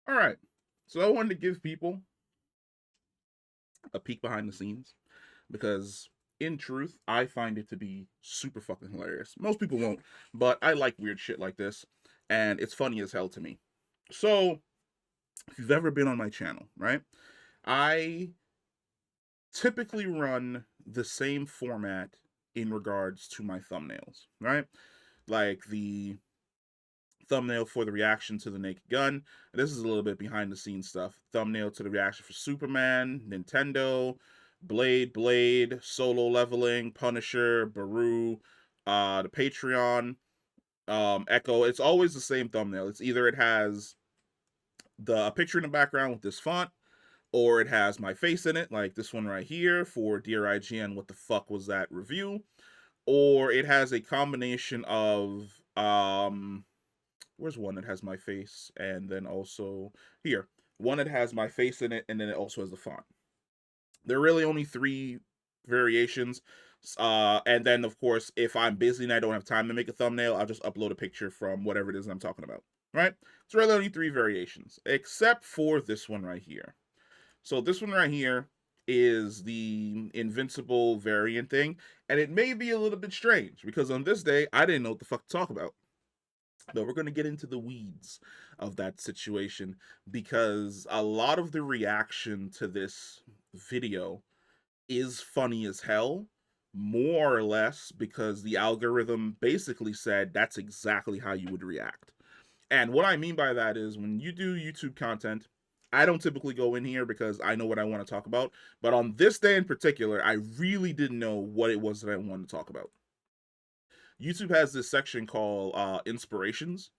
All right. So I wanted to give people a peek behind the scenes because, in truth, I find it to be super fucking hilarious. Most people won't, but I like weird shit like this, and it's funny as hell to me. So, if you've ever been on my channel, right, I typically run the same format in regards to my thumbnails, right? Like the thumbnail for the reaction to the Naked Gun. This is a little bit behind the scenes stuff. Thumbnail to the reaction for Superman, Nintendo, Blade, Solo Leveling, Punisher, Baru, the Patreon, Echo. It's always the same thumbnail. It's either it has a picture in the background with this font, or it has my face in it, like this one right here for Dear IGN, what the fuck was that review? Or it has a combination of where's one that has my face, and then also here, one that has my face in it, and then it also has the font. There are really only three variations. And then of course, if I'm busy and I don't have time to make a thumbnail, I'll just upload a picture from whatever it is I'm talking about. Right? It's really only three variations, except for this one right here. So this one right here is the invincible variant thing, and it may be a little bit strange because on this day I didn't know what the fuck to talk about. But we're going to get into the weeds of that situation because a lot of the reaction to this video is funny as hell, more or less because the algorithm basically said that's exactly how you would react. And what I mean by that is when you do YouTube content, I don't typically go in here because I know what I want to talk about. But on this day in particular, I really didn't know what it was that I wanted to talk about. YouTube has this section called inspirations.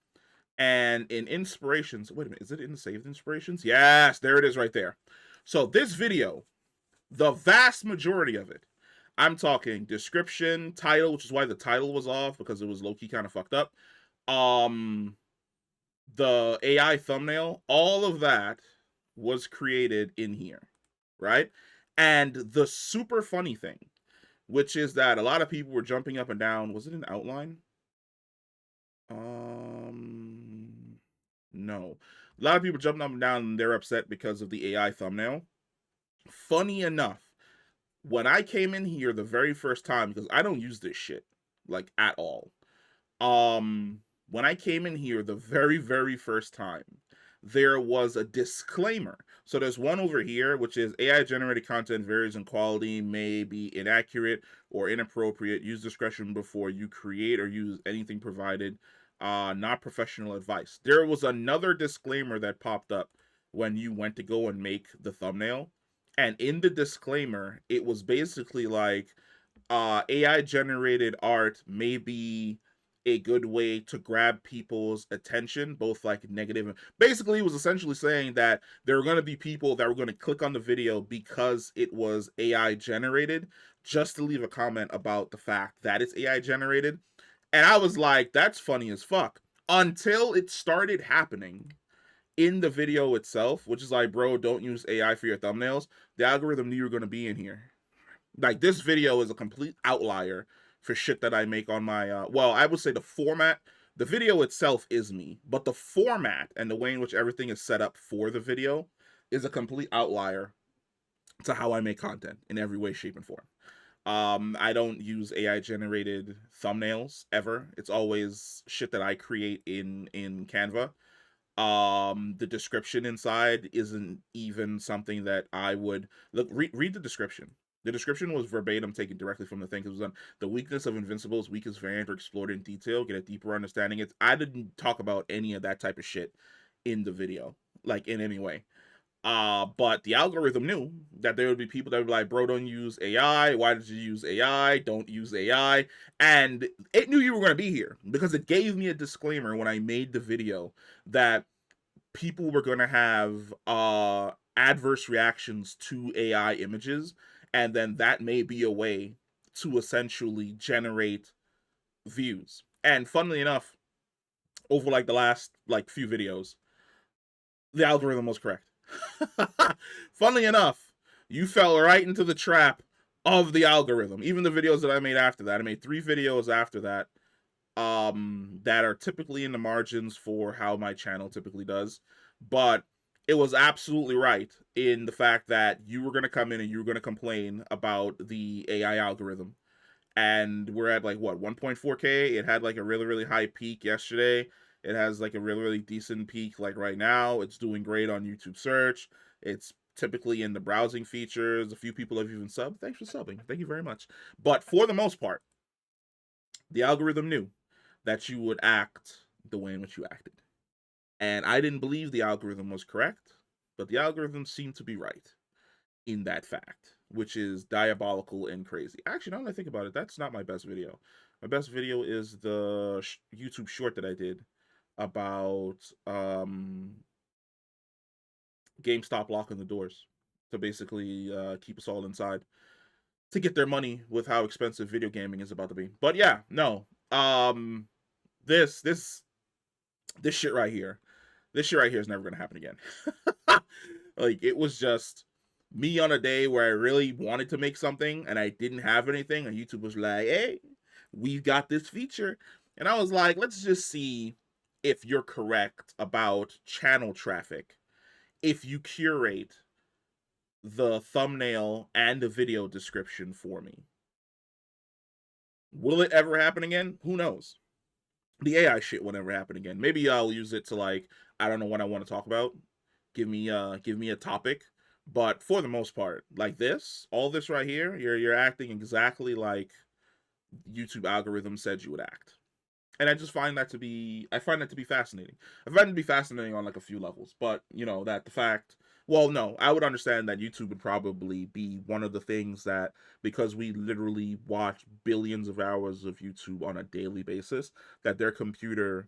And in inspirations, wait a minute, is it in the saved inspirations? Yes, there it is right there. So this video, the vast majority of it, I'm talking description, title, which is why the title was off because it was low-key kind of fucked up. Um, the AI thumbnail, all of that was created in here, right? And the super funny thing, which is that a lot of people were jumping up and down. Was it an outline? No. A lot of people jumping up and down and they're upset because of the AI thumbnail. Funny enough, when I came in here the very first time, because I don't use this shit, like, at all. When I came in here the very first time, there was a disclaimer. So there's one over here, which is AI generated content varies in quality, may be inaccurate or inappropriate. Use discretion before you create or use anything provided. Not professional advice. There was another disclaimer that popped up when you went to go and make the thumbnail. And in the disclaimer, it was basically like AI generated art may be a good way to grab people's attention, both like negative and basically it was essentially saying that there were going to be people that were going to click on the video because it was AI generated just to leave a comment about the fact that it's AI generated. And I was like, that's funny as fuck. Until it started happening in the video itself, which is like, bro, don't use AI for your thumbnails. The algorithm knew you were going to be in here. Like, this video is a complete outlier for shit that I make on my well, I would say the video itself is me, but the format and the way in which everything is set up for the video is a complete outlier to how I make content in every way, shape, and form. I don't use AI generated thumbnails ever. It's always shit that I create in Canva. The description inside isn't even something that I would look. Read the description. The description was verbatim taken directly from the thing. It was on the weakness of Invincible's weakest variant, or explored in detail, get a deeper understanding. I didn't talk about any of that type of shit in the video, like in any way. But the algorithm knew that there would be people that would be like, bro, don't use AI. Why did you use AI? Don't use AI. And it knew you were going to be here because it gave me a disclaimer when I made the video that people were going to have adverse reactions to AI images. And then that may be a way to essentially generate views. And funnily enough, over like the last like few videos, the algorithm was correct. Funnily enough, you fell right into the trap of the algorithm. Even the videos that I made after that, I made 3 videos after that, that are typically in the margins for how my channel typically does. But it was absolutely right in the fact that you were going to come in and you were going to complain about the AI algorithm. And we're at like what 1.4K. It had like a really high peak yesterday. It has like a really decent peak like right now. It's doing great on YouTube search. It's typically in the browsing features. A few people have even subbed. Thanks for subbing. Thank you very much. But for the most part, the algorithm knew that you would act the way in which you acted. And I didn't believe the algorithm was correct, but the algorithm seemed to be right in that fact, which is diabolical and crazy. Actually, now that I think about it, that's not my best video. My best video is the YouTube short that I did about GameStop locking the doors to basically keep us all inside to get their money with how expensive video gaming is about to be. But yeah, no. This this this shit right here. This shit right here is never gonna happen again. Like it was just me on a day where I really wanted to make something and I didn't have anything, and YouTube was like, "Hey, we've got this feature," and I was like, "Let's just see if you're correct about channel traffic. If you curate the thumbnail and the video description for me, will it ever happen again? Who knows? The AI shit will never happen again. Maybe I'll use it to like I don't know what I want to talk about. Give me a topic. But for the most part, like this, all this right here, you're acting exactly like YouTube algorithm said you would act. And I find that to be fascinating. I find it to be fascinating on like a few levels. But you know, that the fact well, no, I would understand that YouTube would probably be one of the things that because we literally watch billions of hours of YouTube on a daily basis, that their computer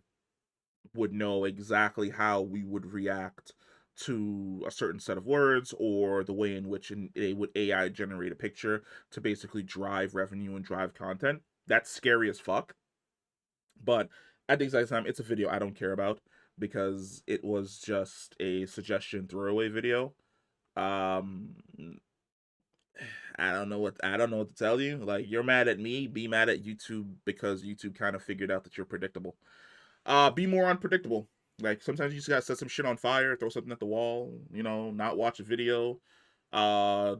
would know exactly how we would react to a certain set of words or the way in which they would AI generate a picture to basically drive revenue and drive content. That's scary as fuck. But at the exact time, it's a video I don't care about because it was just a suggestion throwaway video. Um, I don't know what to tell you. Like you're mad at me, be mad at YouTube because YouTube kind of figured out that you're predictable. Be more unpredictable. Like sometimes you just gotta set some shit on fire, throw something at the wall, you know, not watch a video. Uh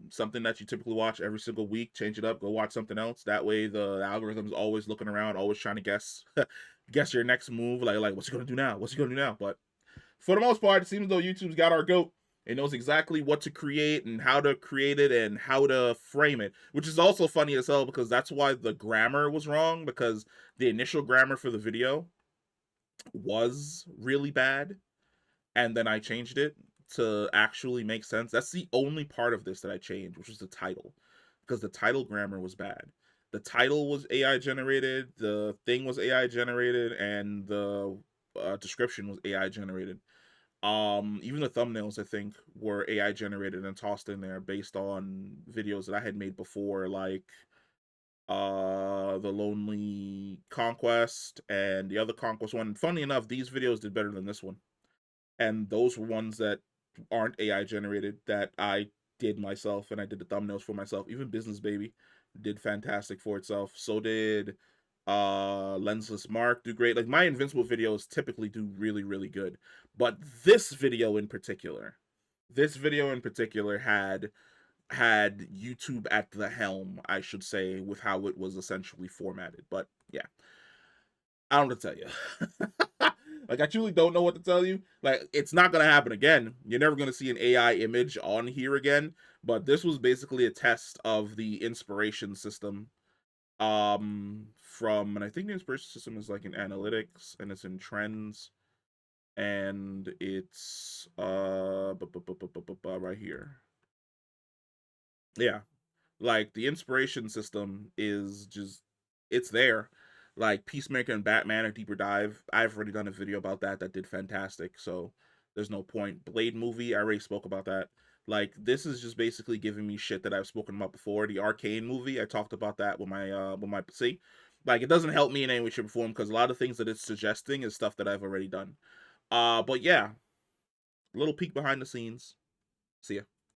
Something that you typically watch every single week, change it up, go watch something else. That way the algorithm's always looking around, always trying to guess guess your next move, like what's he gonna do now? What's he gonna do now? But for the most part, it seems as though YouTube's got our goat. It knows exactly what to create and how to create it and how to frame it, which is also funny as hell because that's why the grammar was wrong because the initial grammar for the video was really bad and then I changed it to actually make sense. That's the only part of this that I changed, which was the title, because the title grammar was bad. The title was AI generated, the thing was AI generated, and the description was AI generated. Even the thumbnails I think were AI generated and tossed in there based on videos that I had made before, like the Lonely Conquest and the other Conquest one. Funny enough, these videos did better than this one, and those were ones that aren't AI generated that I did myself, and I did the thumbnails for myself. Even Business Baby did fantastic for itself. So did Lensless Mark do great. Like my Invincible videos typically do really good, but this video in particular had YouTube at the helm, I should say, with how it was essentially formatted. But yeah, I don't know what to tell you. Like I truly don't know what to tell you. Like it's not gonna happen again. You're never gonna see an AI image on here again. But this was basically a test of the inspiration system. From and I think the inspiration system is like in analytics and it's in trends and it's right here. Yeah, like the inspiration system is just it's there. Like Peacemaker and Batman or Deeper Dive, I've already done a video about that that did fantastic. So there's no point. Blade movie, I already spoke about that. Like this is just basically giving me shit that I've spoken about before. The Arcane movie, I talked about that with my see. Like it doesn't help me in any way, shape, or form because a lot of things that it's suggesting is stuff that I've already done. But yeah, little peek behind the scenes. See ya.